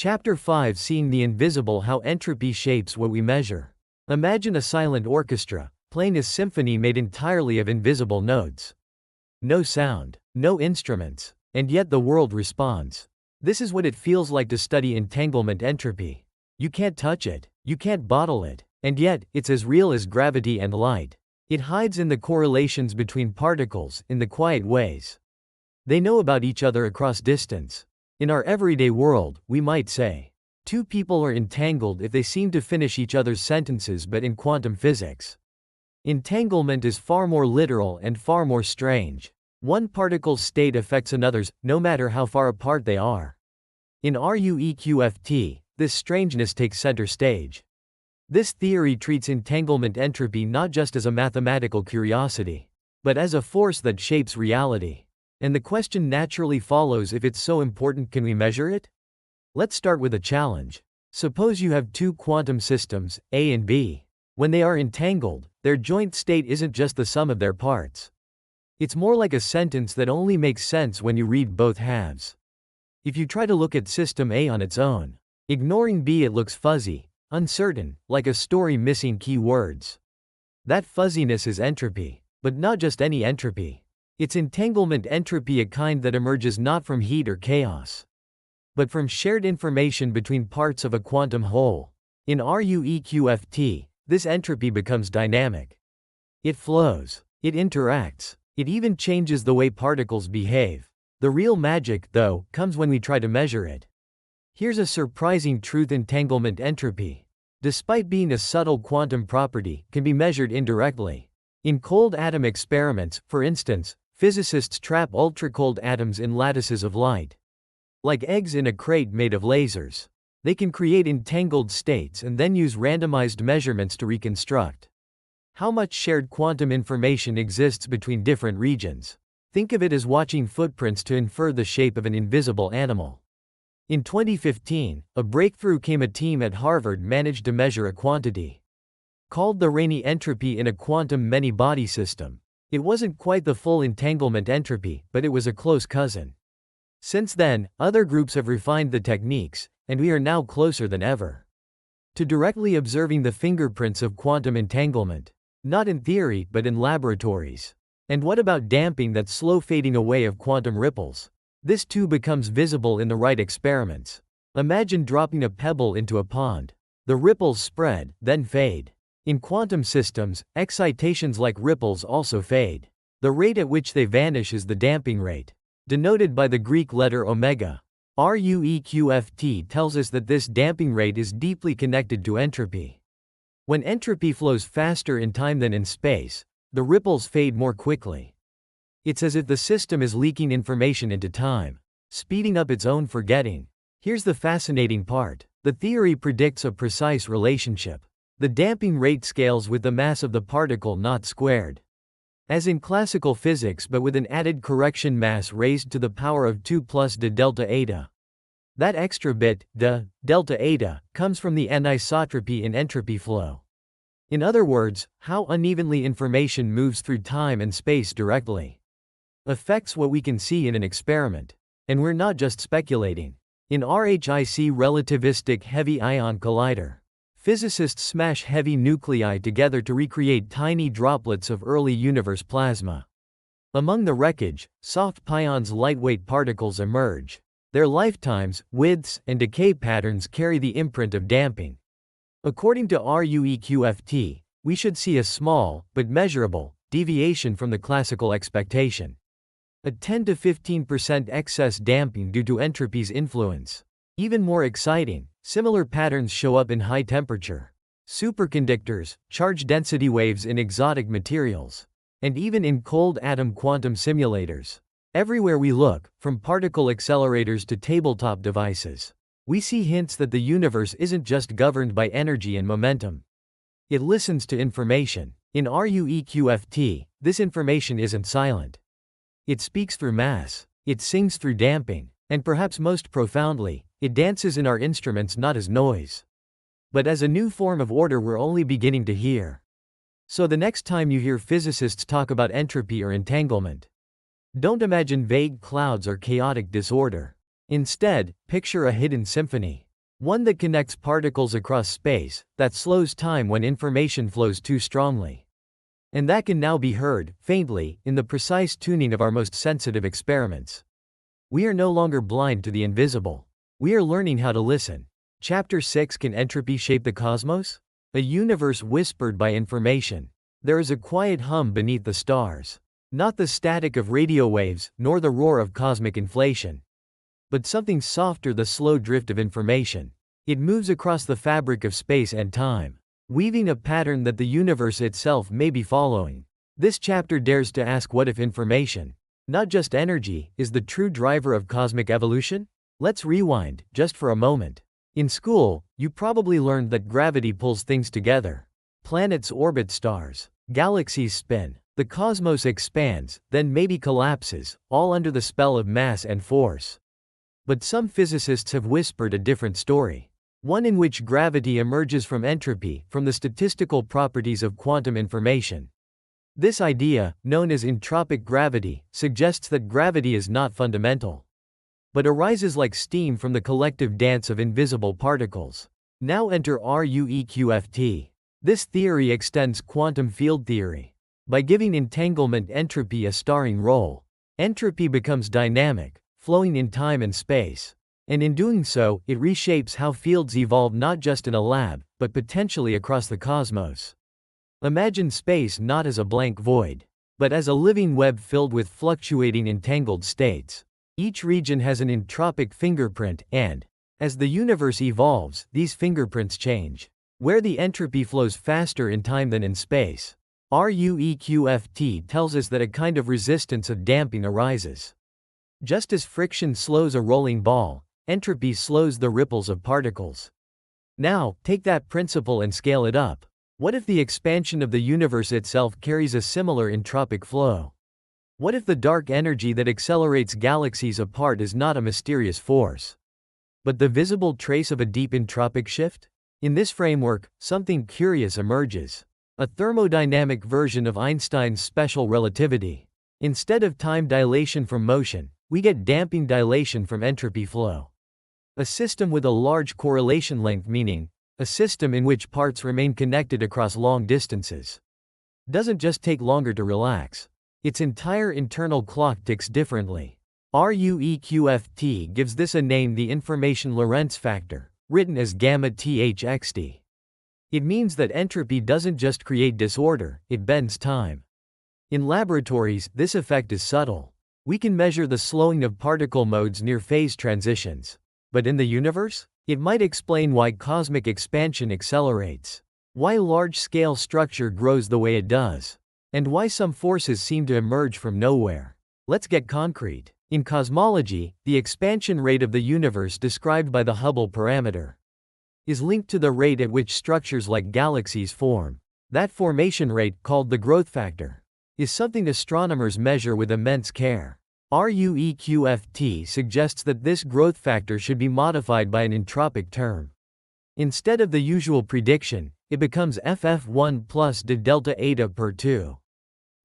Chapter 5: Seeing the Invisible: How Entropy Shapes What We Measure. Imagine a silent orchestra, playing a symphony made entirely of invisible notes. No sound, no instruments, and yet the world responds. This is what it feels like to study entanglement entropy. You can't touch it, you can't bottle it, and yet, it's as real as gravity and light. It hides in the correlations between particles, in the quiet ways they know about each other across distance. In our everyday world, we might say, two people are entangled if they seem to finish each other's sentences, but in quantum physics, entanglement is far more literal and far more strange. One particle's state affects another's, no matter how far apart they are. In RUEQFT, this strangeness takes center stage. This theory treats entanglement entropy not just as a mathematical curiosity, but as a force that shapes reality. And the question naturally follows: if it's so important, can we measure it? Let's start with a challenge. Suppose you have two quantum systems, A and B. When they are entangled, their joint state isn't just the sum of their parts. It's more like a sentence that only makes sense when you read both halves. If you try to look at system A on its own, ignoring B, it looks fuzzy, uncertain, like a story missing key words. That fuzziness is entropy, but not just any entropy. It's entanglement entropy, a kind that emerges not from heat or chaos, but from shared information between parts of a quantum whole. In RUEQFT, this entropy becomes dynamic. It flows, it interacts, it even changes the way particles behave. The real magic, though, comes when we try to measure it. Here's a surprising truth: entanglement entropy, despite being a subtle quantum property, can be measured indirectly. In cold atom experiments, for instance, physicists trap ultra-cold atoms in lattices of light. Like eggs in a crate made of lasers. They can create entangled states and then use randomized measurements to reconstruct how much shared quantum information exists between different regions. Think of it as watching footprints to infer the shape of an invisible animal. In 2015, a breakthrough came. A team at Harvard managed to measure a quantity called the Rayleigh entropy in a quantum many-body system. It wasn't quite the full entanglement entropy, but it was a close cousin. Since then, other groups have refined the techniques, and we are now closer than ever to directly observing the fingerprints of quantum entanglement. Not in theory, but in laboratories. And what about damping, that slow fading away of quantum ripples? This too becomes visible in the right experiments. Imagine dropping a pebble into a pond. The ripples spread, then fade. In quantum systems, excitations like ripples also fade. The rate at which they vanish is the damping rate, denoted by the Greek letter omega. RUEQFT tells us that this damping rate is deeply connected to entropy. When entropy flows faster in time than in space, the ripples fade more quickly. It's as if the system is leaking information into time, speeding up its own forgetting. Here's the fascinating part. The theory predicts a precise relationship. The damping rate scales with the mass of the particle, not squared, as in classical physics, but with an added correction mass raised to the power of 2 plus d delta eta. That extra bit, d delta eta, comes from the anisotropy in entropy flow. In other words, how unevenly information moves through time and space directly affects what we can see in an experiment. And we're not just speculating. In RHIC relativistic heavy ion collider, physicists smash heavy nuclei together to recreate tiny droplets of early universe plasma. Among the wreckage, soft pions, lightweight particles emerge. Their lifetimes, widths, and decay patterns carry the imprint of damping. According to RUEQFT, we should see a small, but measurable, deviation from the classical expectation. A 10 to 15% excess damping due to entropy's influence. Even more exciting, similar patterns show up in high-temperature superconductors, charge density waves in exotic materials, and even in cold atom quantum simulators. Everywhere we look, from particle accelerators to tabletop devices, we see hints that the universe isn't just governed by energy and momentum. It listens to information. In RUEQFT, this information isn't silent. It speaks through mass, it sings through damping, and perhaps most profoundly, it dances in our instruments not as noise, but as a new form of order we're only beginning to hear. So the next time you hear physicists talk about entropy or entanglement, don't imagine vague clouds or chaotic disorder. Instead, picture a hidden symphony. One that connects particles across space, that slows time when information flows too strongly. And that can now be heard, faintly, in the precise tuning of our most sensitive experiments. We are no longer blind to the invisible. We are learning how to listen. Chapter 6: Can entropy shape the cosmos? A universe whispered by information. There is a quiet hum beneath the stars. Not the static of radio waves, nor the roar of cosmic inflation. But something softer, the slow drift of information. It moves across the fabric of space and time, weaving a pattern that the universe itself may be following. This chapter dares to ask, what if information, not just energy, is the true driver of cosmic evolution? Let's rewind, just for a moment. In school, you probably learned that gravity pulls things together. Planets orbit stars. Galaxies spin. The cosmos expands, then maybe collapses, all under the spell of mass and force. But some physicists have whispered a different story. One in which gravity emerges from entropy, from the statistical properties of quantum information. This idea, known as entropic gravity, suggests that gravity is not fundamental, but arises like steam from the collective dance of invisible particles. Now enter RUEQFT. This theory extends quantum field theory. By giving entanglement entropy a starring role, entropy becomes dynamic, flowing in time and space. And in doing so, it reshapes how fields evolve, not just in a lab, but potentially across the cosmos. Imagine space not as a blank void, but as a living web filled with fluctuating entangled states. Each region has an entropic fingerprint, and, as the universe evolves, these fingerprints change. Where the entropy flows faster in time than in space. RUEQFT tells us that a kind of resistance of damping arises. Just as friction slows a rolling ball, entropy slows the ripples of particles. Now, take that principle and scale it up. What if the expansion of the universe itself carries a similar entropic flow? What if the dark energy that accelerates galaxies apart is not a mysterious force, but the visible trace of a deep entropic shift? In this framework, something curious emerges. A thermodynamic version of Einstein's special relativity. Instead of time dilation from motion, we get damping dilation from entropy flow. A system with a large correlation length, meaning a system in which parts remain connected across long distances, doesn't just take longer to relax. Its entire internal clock ticks differently. RUEQFT gives this a name, the information Lorentz factor, written as gamma THXT. It means that entropy doesn't just create disorder, it bends time. In laboratories, this effect is subtle. We can measure the slowing of particle modes near phase transitions. But in the universe, it might explain why cosmic expansion accelerates, why large-scale structure grows the way it does, and why some forces seem to emerge from nowhere. Let's get concrete. In cosmology, the expansion rate of the universe, described by the Hubble parameter, is linked to the rate at which structures like galaxies form. That formation rate, called the growth factor, is something astronomers measure with immense care. RUEQFT suggests that this growth factor should be modified by an entropic term. Instead of the usual prediction, it becomes FF1 plus d delta eta per 2.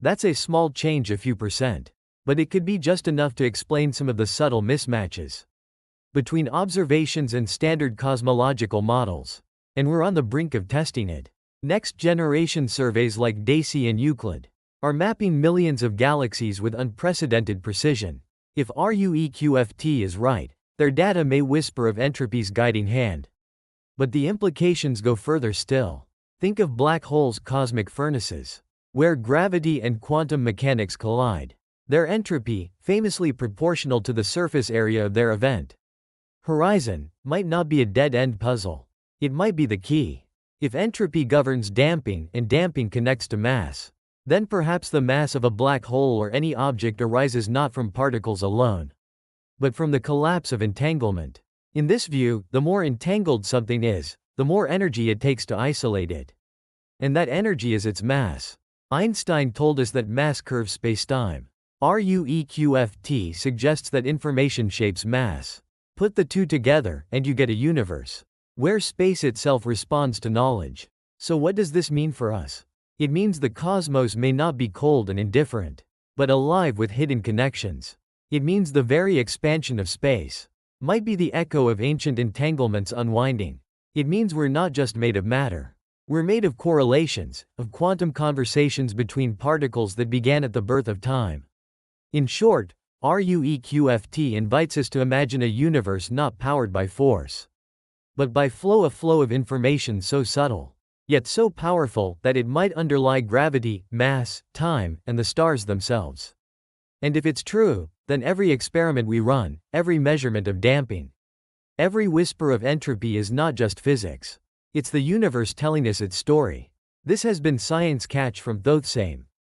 That's a small change, a few percent, but it could be just enough to explain some of the subtle mismatches between observations and standard cosmological models. And we're on the brink of testing it. Next-generation surveys like DAISY and Euclid are mapping millions of galaxies with unprecedented precision. If RUEQFT is right, their data may whisper of entropy's guiding hand. But the implications go further still. Think of black holes, cosmic furnaces, where gravity and quantum mechanics collide. Their entropy, famously proportional to the surface area of their event horizon, might not be a dead-end puzzle. It might be the key. If entropy governs damping and damping connects to mass, then perhaps the mass of a black hole or any object arises not from particles alone, but from the collapse of entanglement. In this view, the more entangled something is, the more energy it takes to isolate it. And that energy is its mass. Einstein told us that mass curves spacetime. RUEQFT suggests that information shapes mass. Put the two together, and you get a universe where space itself responds to knowledge. So what does this mean for us? It means the cosmos may not be cold and indifferent, but alive with hidden connections. It means the very expansion of space, might be the echo of ancient entanglements unwinding. It means we're not just made of matter. We're made of correlations, of quantum conversations between particles that began at the birth of time. In short, RUEQFT invites us to imagine a universe not powered by force, but by a flow of information so subtle, yet so powerful that it might underlie gravity, mass, time, and the stars themselves. And if it's true, then every experiment we run, every measurement of damping, every whisper of entropy is not just physics. It's the universe telling us its story. This has been Science Catch from Thothsame.